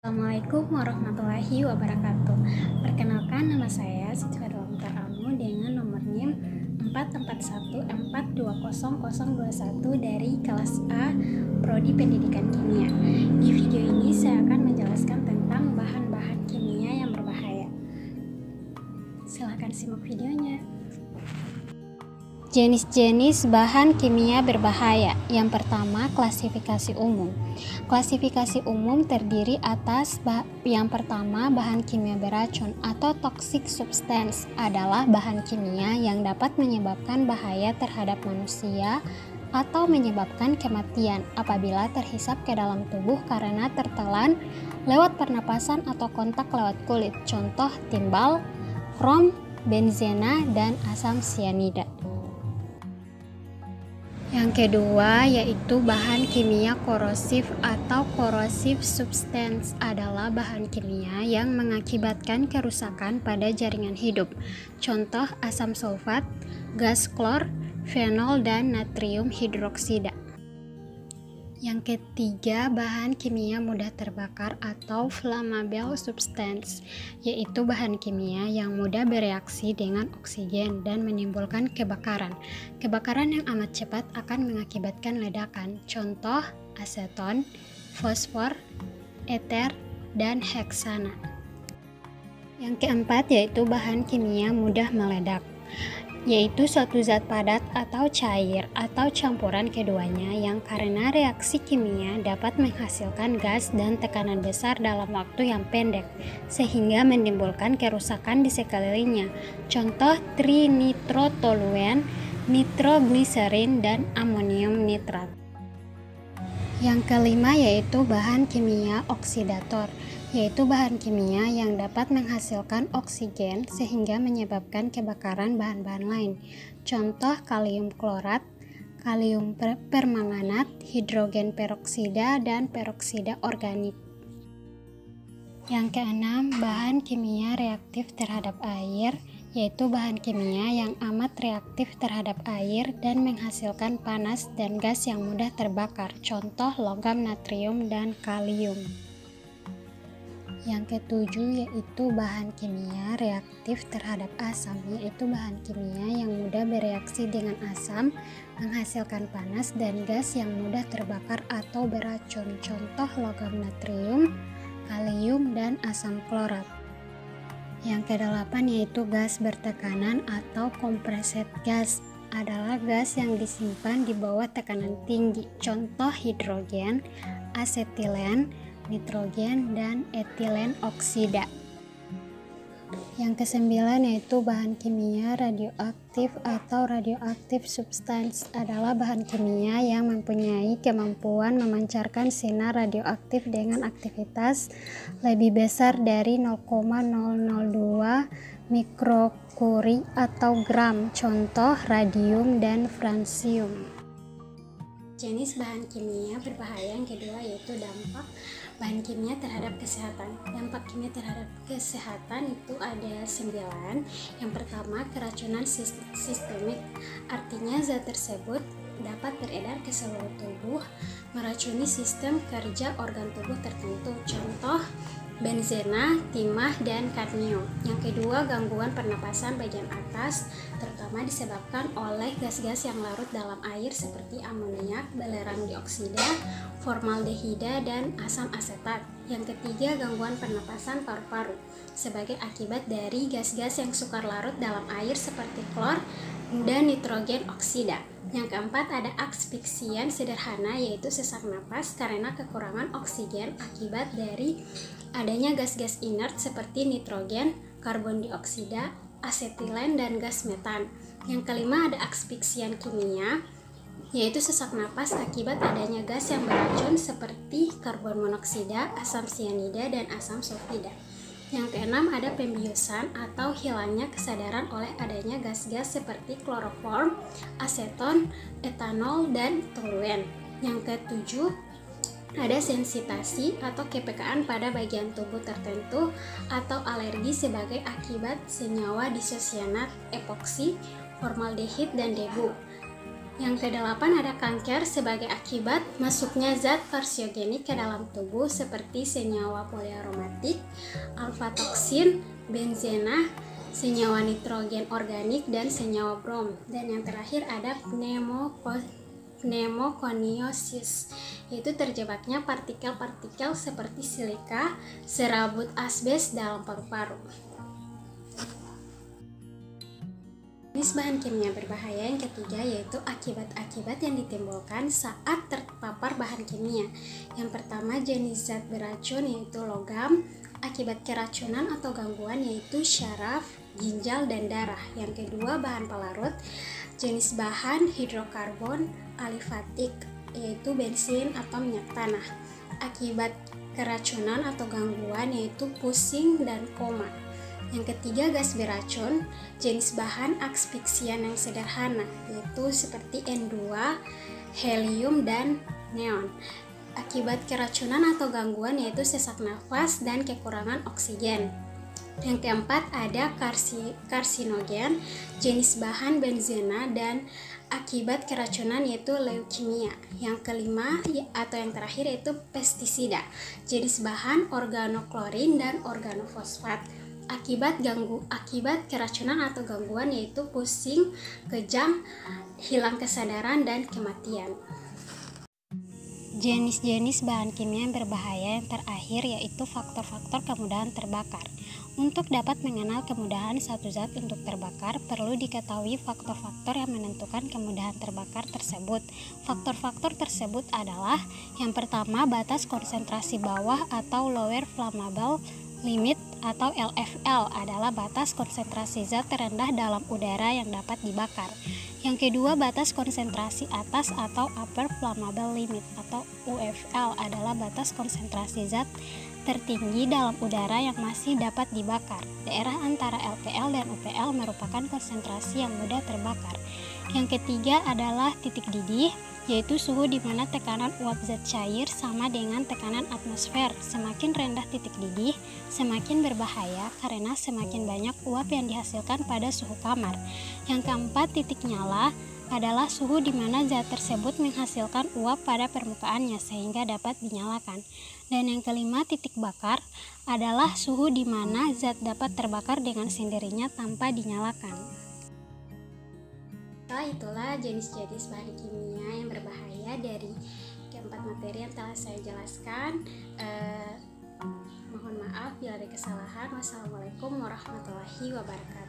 Assalamualaikum warahmatullahi wabarakatuh. Perkenalkan, nama saya Siti Fadila Almu dengan nomor NIM 441442021 dari kelas A Prodi Pendidikan Kimia. Di video ini saya akan menjelaskan tentang bahan-bahan kimia yang berbahaya. Silahkan simak videonya. Jenis-jenis bahan kimia berbahaya. Yang pertama, klasifikasi umum. Klasifikasi umum terdiri atas yang pertama, bahan kimia beracun atau toxic substance adalah bahan kimia yang dapat menyebabkan bahaya terhadap manusia atau menyebabkan kematian apabila terhisap ke dalam tubuh karena tertelan lewat pernapasan atau kontak lewat kulit. Contoh timbal, krom, benzena, dan asam sianida. Yang kedua yaitu bahan kimia korosif atau corrosive substance adalah bahan kimia yang mengakibatkan kerusakan pada jaringan hidup. Contoh asam sulfat, gas klor, fenol, dan natrium hidroksida. Yang ketiga, bahan kimia mudah terbakar atau flammable substance, yaitu bahan kimia yang mudah bereaksi dengan oksigen dan menimbulkan kebakaran. Kebakaran yang amat cepat akan mengakibatkan ledakan. Contoh aseton, fosfor, eter, dan heksana. Yang keempat yaitu bahan kimia mudah meledak, yaitu suatu zat padat atau cair atau campuran keduanya yang karena reaksi kimia dapat menghasilkan gas dan tekanan besar dalam waktu yang pendek sehingga menimbulkan kerusakan di sekelilingnya. Contoh trinitrotoluen, nitrogliserin, dan amonium nitrat. Yang kelima yaitu bahan kimia oksidator, yaitu bahan kimia yang dapat menghasilkan oksigen sehingga menyebabkan kebakaran bahan-bahan lain. Contoh kalium klorat, kalium permanganat, hidrogen peroksida, dan peroksida organik. Yang keenam, bahan kimia reaktif terhadap air, yaitu bahan kimia yang amat reaktif terhadap air dan menghasilkan panas dan gas yang mudah terbakar. Contoh logam natrium dan kalium. Yang ketujuh yaitu bahan kimia reaktif terhadap asam, yaitu bahan kimia yang mudah bereaksi dengan asam, menghasilkan panas dan gas yang mudah terbakar atau beracun. Contoh logam natrium, kalium, dan asam klorat. Yang kedelapan yaitu gas bertekanan atau compressed gas, adalah gas yang disimpan di bawah tekanan tinggi. Contoh hidrogen, asetilen, nitrogen, dan etilen oksida. Yang kesembilan yaitu bahan kimia radioaktif atau radioaktif substance, adalah bahan kimia yang mempunyai kemampuan memancarkan sinar radioaktif dengan aktivitas lebih besar dari 0,002 mikrocurie atau gram. Contoh radium dan fransium. Jenis bahan kimia berbahaya yang kedua yaitu dampak bahan kimia terhadap kesehatan. Dampak kimia terhadap kesehatan itu ada 9. Yang pertama, keracunan sistemik, artinya zat tersebut dapat beredar ke seluruh tubuh, meracuni sistem kerja organ tubuh tertentu. Contoh benzena, timah, dan kadmium. Yang kedua, gangguan pernapasan bagian atas, terutama disebabkan oleh gas-gas yang larut dalam air seperti amoniak, belerang dioksida, formaldehida, dan asam asetat. Yang ketiga, gangguan pernapasan paru-paru sebagai akibat dari gas-gas yang sukar larut dalam air seperti klor dan nitrogen oksida. Yang keempat, ada asphyxian sederhana, yaitu sesak napas karena kekurangan oksigen akibat dari adanya gas-gas inert seperti nitrogen, karbon dioksida, asetilen, dan gas metan. Yang kelima, ada asphyxian kimia, yaitu sesak napas akibat adanya gas yang beracun seperti karbon monoksida, asam sianida, dan asam sulfida. Yang keenam, ada pembiusan atau hilangnya kesadaran oleh adanya gas-gas seperti kloroform, aseton, etanol, dan toluen. Yang ketujuh, ada sensitasi atau kepekaan pada bagian tubuh tertentu atau alergi sebagai akibat senyawa disosianat, epoksi, formaldehid, dan debu. Yang kedelapan ada kanker sebagai akibat masuknya zat karsiogenik ke dalam tubuh seperti senyawa poliaromatik, alfa-toksin, benzena, senyawa nitrogen organik, dan senyawa brom. Dan yang terakhir ada pneumokoniosis, yaitu terjebaknya partikel-partikel seperti silika, serabut asbes dalam paru-paru. Jenis bahan kimia berbahaya yang ketiga yaitu akibat-akibat yang ditimbulkan saat terpapar bahan kimia. Yang pertama jenis zat beracun yaitu logam, akibat keracunan atau gangguan yaitu syaraf, ginjal, dan darah. Yang kedua bahan pelarut, jenis bahan hidrokarbon, alifatik yaitu bensin atau minyak tanah. Akibat keracunan atau gangguan yaitu pusing dan koma. Yang ketiga gas beracun, jenis bahan asfiksian yang sederhana yaitu seperti N2, helium, dan neon. Akibat keracunan atau gangguan yaitu sesak nafas dan kekurangan oksigen. Yang keempat ada karsinogen, jenis bahan benzena, dan akibat keracunan yaitu leukemia. Yang kelima atau yang terakhir yaitu pestisida, jenis bahan organoklorin dan organofosfat. Akibat keracunan atau gangguan yaitu pusing, kejang, hilang kesadaran, dan kematian. Jenis-jenis bahan kimia yang berbahaya yang terakhir yaitu faktor-faktor kemudahan terbakar. Untuk dapat mengenal kemudahan satu zat untuk terbakar, perlu diketahui faktor-faktor yang menentukan kemudahan terbakar tersebut. Faktor-faktor tersebut adalah yang pertama batas konsentrasi bawah atau lower flammable limit atau LFL adalah batas konsentrasi zat terendah dalam udara yang dapat dibakar. Yang kedua, batas konsentrasi atas atau upper flammable limit atau UFL adalah batas konsentrasi zat tertinggi dalam udara yang masih dapat dibakar. Daerah antara LPL dan UPL merupakan konsentrasi yang mudah terbakar. Yang ketiga adalah titik didih, yaitu suhu di mana tekanan uap zat cair sama dengan tekanan atmosfer. Semakin rendah titik didih, semakin berbahaya karena semakin banyak uap yang dihasilkan pada suhu kamar. Yang keempat, titik nyala adalah suhu di mana zat tersebut menghasilkan uap pada permukaannya sehingga dapat dinyalakan. Dan yang kelima, titik bakar adalah suhu di mana zat dapat terbakar dengan sendirinya tanpa dinyalakan. Itulah jenis-jenis bahan kimia yang berbahaya dari keempat materi yang telah saya jelaskan. Mohon maaf bila ada kesalahan. Wassalamualaikum warahmatullahi wabarakatuh.